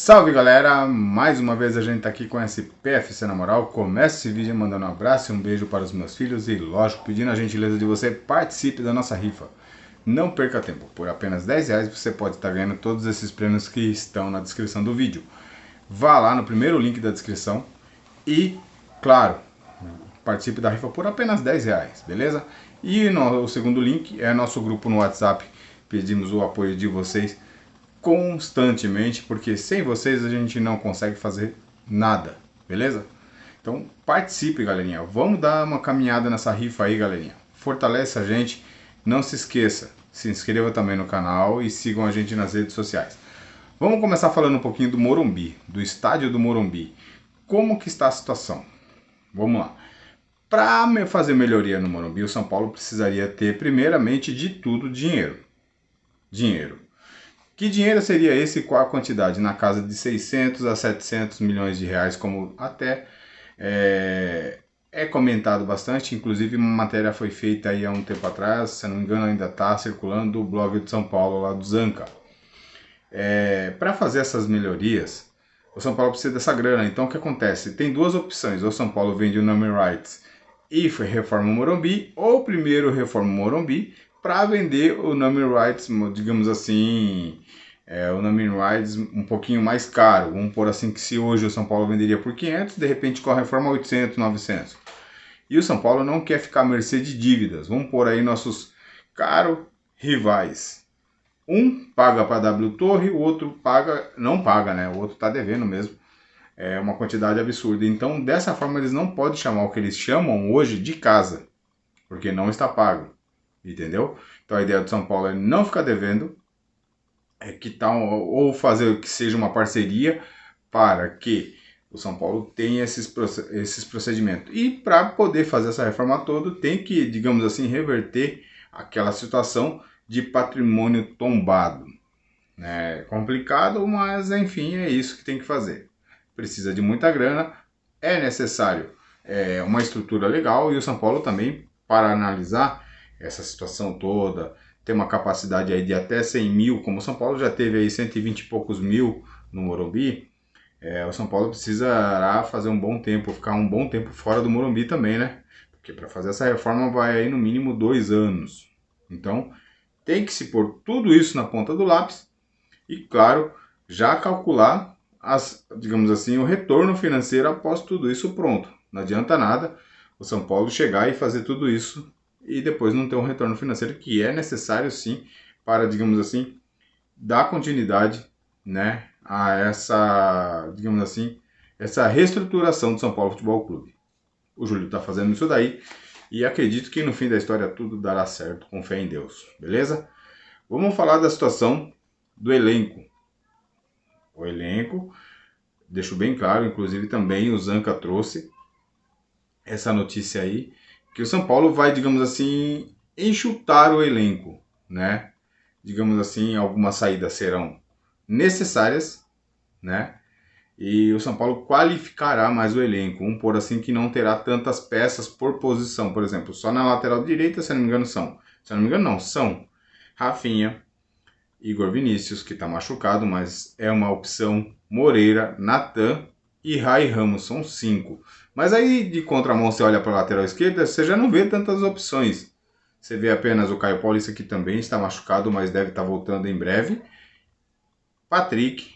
Salve galera, mais uma vez a gente tá aqui com esse PFC na moral. Começa esse vídeo mandando um abraço e um beijo para os meus filhos e lógico pedindo a gentileza de você participe da nossa rifa. Não perca tempo, por apenas R$10 você pode estar ganhando todos esses prêmios que estão na descrição do vídeo. Vá lá no primeiro link da descrição e, claro, participe da rifa por apenas R$10, beleza? E o segundo link é nosso grupo no WhatsApp, pedimos o apoio de vocês constantemente, porque sem vocês a gente não consegue fazer nada, beleza? Então participe, galerinha, vamos dar uma caminhada nessa rifa aí, galerinha, fortalece a gente, não se esqueça, se inscreva também no canal e sigam a gente nas redes sociais. Vamos começar falando um pouquinho do Morumbi, do estádio do Morumbi, como que está a situação? Vamos lá. Para fazer melhoria no Morumbi, o São Paulo precisaria ter primeiramente de tudo dinheiro. Que dinheiro seria esse e qual a quantidade? Na casa de 600 a 700 milhões de reais, como até é comentado bastante. Inclusive uma matéria foi feita aí há um tempo atrás, se não me engano ainda está circulando, do blog de São Paulo, lá do Zanca. Para fazer essas melhorias, o São Paulo precisa dessa grana. Então o que acontece? Tem duas opções, ou o São Paulo vende o naming rights e reforma o Morumbi, ou primeiro reforma o Morumbi, para vender o naming rights, digamos assim, o naming rights um pouquinho mais caro. Vamos pôr assim que se hoje o São Paulo venderia por 500, de repente com a reforma 800, 900. E o São Paulo não quer ficar à mercê de dívidas. Vamos pôr aí nossos caros rivais. Um paga para a W Torre, o outro não paga, né? O outro está devendo mesmo. É uma quantidade absurda. Então, dessa forma, eles não podem chamar o que eles chamam hoje de casa, porque não está pago. Entendeu? Então a ideia do São Paulo é não ficar devendo, ou fazer que seja uma parceria para que o São Paulo tenha esses procedimentos. E para poder fazer essa reforma toda, tem que, digamos assim, reverter aquela situação de patrimônio tombado. É complicado, mas enfim, é isso que tem que fazer. Precisa de muita grana, é necessário uma estrutura legal, e o São Paulo também, para analisar essa situação toda, tem uma capacidade aí de até 100 mil, como o São Paulo já teve aí 120 e poucos mil no Morumbi, o São Paulo precisará fazer um bom tempo, ficar um bom tempo fora do Morumbi também, né? Porque para fazer essa reforma vai aí no mínimo 2 anos. Então tem que se pôr tudo isso na ponta do lápis e, claro, já calcular, digamos assim, o retorno financeiro após tudo isso pronto. Não adianta nada o São Paulo chegar e fazer tudo isso e depois não ter um retorno financeiro, que é necessário sim para, digamos assim, dar continuidade, né, a essa, digamos assim, essa reestruturação do São Paulo Futebol Clube. O Júlio está fazendo isso daí e acredito que no fim da história tudo dará certo, com fé em Deus, beleza? Vamos falar da situação do elenco. O elenco, deixo bem claro, inclusive também o Zanca trouxe essa notícia aí, que o São Paulo vai, digamos assim, enxutar o elenco, né? Digamos assim, algumas saídas serão necessárias, né? E o São Paulo qualificará mais o elenco, vamos pôr assim, que não terá tantas peças por posição. Por exemplo, só na lateral direita, se não me engano, são Rafinha, Igor Vinícius, que está machucado, mas é uma opção, Moreira, Natan e Rai Ramos, são 5. Mas aí de contramão você olha para a lateral esquerda, você já não vê tantas opções. Você vê apenas o Caio Paulista, que também está machucado, mas deve estar voltando em breve. Patrick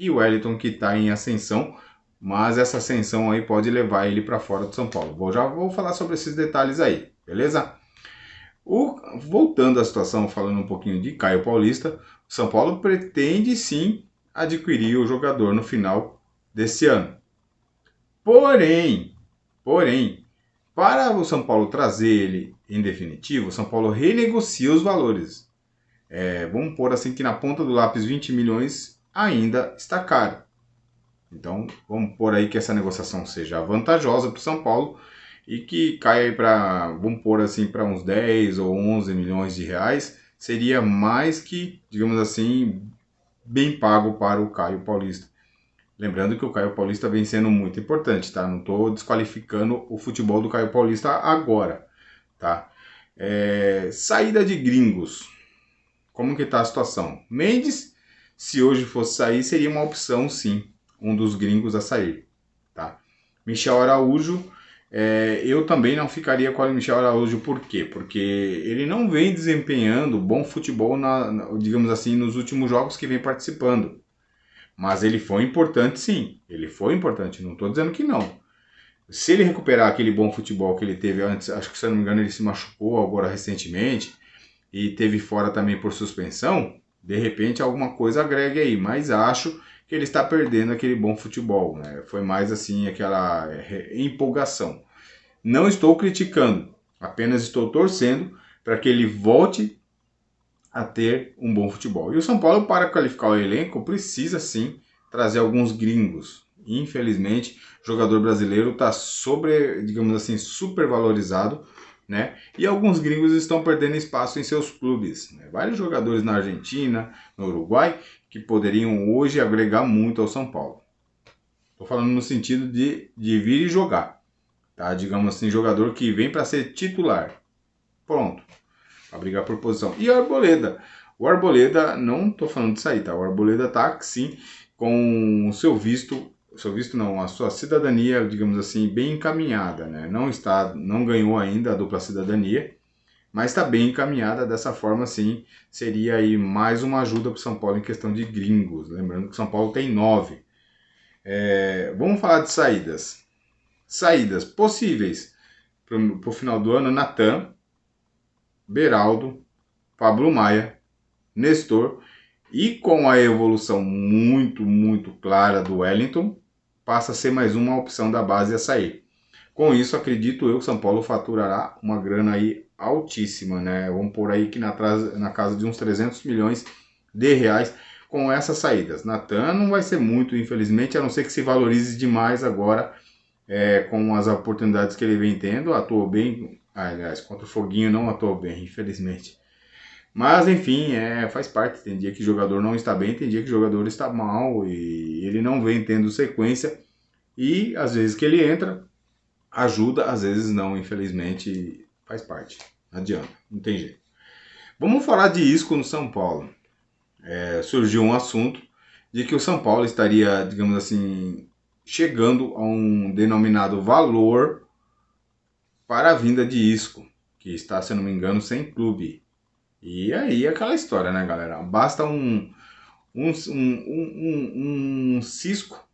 e o Wellington, que está em ascensão, mas essa ascensão aí pode levar ele para fora do São Paulo. Já vou falar sobre esses detalhes aí, beleza? Voltando à situação, falando um pouquinho de Caio Paulista, o São Paulo pretende sim adquirir o jogador no final desse ano. Porém, para o São Paulo trazer ele em definitivo, o São Paulo renegocia os valores. Vamos pôr assim que na ponta do lápis 20 milhões ainda está caro. Então vamos pôr aí que essa negociação seja vantajosa para o São Paulo e que caia aí para, vamos pôr assim, para uns 10 ou 11 milhões de reais, seria mais que, digamos assim, bem pago para o Caio Paulista. Lembrando que o Caio Paulista vem sendo muito importante, tá? Não estou desqualificando o futebol do Caio Paulista agora, tá? Saída de gringos. Como que tá a situação? Mendes se hoje fosse sair, seria uma opção sim, um dos gringos a sair, tá? Michel Araújo, eu também não ficaria com o Michel Araújo, por quê? Porque ele não vem desempenhando bom futebol, digamos assim, nos últimos jogos que vem participando. Mas ele foi importante sim, ele foi importante, não estou dizendo que não. Se ele recuperar aquele bom futebol que ele teve antes, acho que se eu não me engano ele se machucou agora recentemente, e teve fora também por suspensão, de repente alguma coisa agregue aí, mas acho que ele está perdendo aquele bom futebol, né? Foi mais assim aquela empolgação. Não estou criticando, apenas estou torcendo para que ele volte a ter um bom futebol. E o São Paulo, para qualificar o elenco, precisa sim trazer alguns gringos. Infelizmente, o jogador brasileiro está digamos assim, supervalorizado, né? E alguns gringos estão perdendo espaço em seus clubes, né? Vários jogadores na Argentina, no Uruguai, que poderiam hoje agregar muito ao São Paulo. Estou falando no sentido de vir e jogar, tá? Digamos assim, jogador que vem para ser titular. Pronto, para brigar por posição. E o Arboleda? O Arboleda, não estou falando de sair, tá? O Arboleda tá sim com o seu visto não, a sua cidadania, digamos assim, bem encaminhada, né? Não ganhou ainda a dupla cidadania, mas está bem encaminhada. Dessa forma, sim, seria aí mais uma ajuda para o São Paulo em questão de gringos. Lembrando que o São Paulo tem 9. Vamos falar de saídas. Saídas possíveis para o final do ano: Natan, Beraldo, Pablo Maia, Nestor, e com a evolução muito clara do Wellington, passa a ser mais uma opção da base a sair. Com isso, acredito eu que São Paulo faturará uma grana aí altíssima, né? Vamos pôr aí que na casa de uns 300 milhões de reais com essas saídas. Natan não vai ser muito, infelizmente, a não ser que se valorize demais agora com as oportunidades que ele vem tendo. Atuou bem, aliás, contra o Foguinho não atuou bem, infelizmente. Mas, enfim, faz parte. Tem dia que o jogador não está bem, tem dia que o jogador está mal e ele não vem tendo sequência. E, às vezes que ele entra, ajuda, às vezes não, infelizmente, faz parte. Não adianta, não tem jeito. Vamos falar de Isco no São Paulo. Surgiu um assunto de que o São Paulo estaria, digamos assim, chegando a um denominado valor para a vinda de Isco, que está, se eu não me engano, sem clube. E aí aquela história, né, galera? Basta um cisco,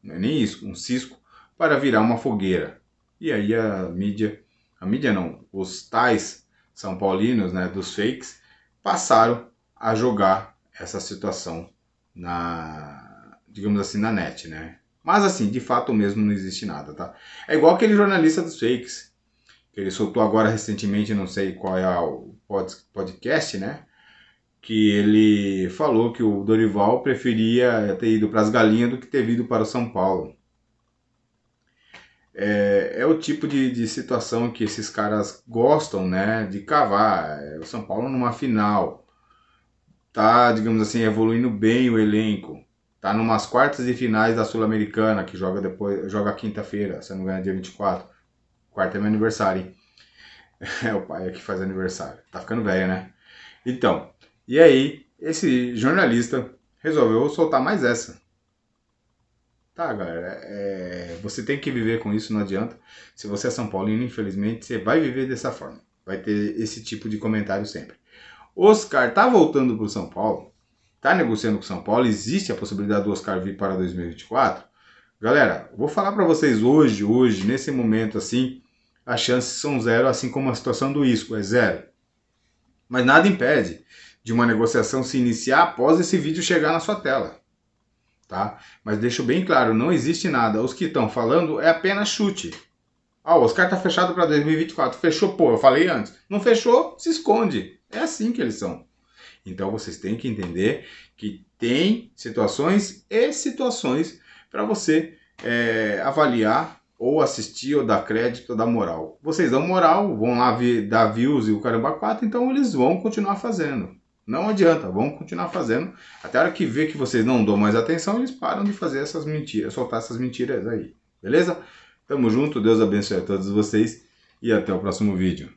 não é nem isso, um cisco, para virar uma fogueira. E aí a mídia não, os tais São Paulinos, né, dos fakes, passaram a jogar essa situação digamos assim, na net, né? Mas assim, de fato mesmo não existe nada, tá? É igual aquele jornalista dos fakes, que ele soltou agora recentemente, não sei qual é o podcast, né? Que ele falou que o Dorival preferia ter ido para as galinhas do que ter vindo para o São Paulo. É o tipo de situação que esses caras gostam, né? De cavar. O São Paulo numa final. Tá, digamos assim, evoluindo bem o elenco. Tá numas quartas de finais da Sul-Americana, que joga quinta-feira, se não me engano, dia 24. Quarta é meu aniversário, hein? É o pai que faz aniversário. Tá ficando velho, né? Então, e aí, esse jornalista resolveu soltar mais essa. Tá, galera, você tem que viver com isso, não adianta. Se você é São Paulino, infelizmente, você vai viver dessa forma. Vai ter esse tipo de comentário sempre. Oscar tá voltando pro São Paulo, tá negociando com o São Paulo, existe a possibilidade do Oscar vir para 2024? Galera, vou falar para vocês hoje, nesse momento assim, as chances são zero, assim como a situação do Isco é zero. Mas nada impede de uma negociação se iniciar após esse vídeo chegar na sua tela. Tá? Mas deixo bem claro, não existe nada. Os que estão falando é apenas chute. O Oscar tá fechado para 2024. Fechou, pô, eu falei antes. Não fechou, se esconde. É assim que eles são. Então vocês têm que entender que tem situações e situações para você avaliar ou assistir ou dar crédito ou dar moral. Vocês dão moral, vão lá dar views e o caramba 4, então eles vão continuar fazendo. Não adianta, vão continuar fazendo. Até a hora que vê que vocês não dão mais atenção, eles param de fazer essas mentiras, soltar essas mentiras aí. Beleza? Tamo junto, Deus abençoe a todos vocês e até o próximo vídeo.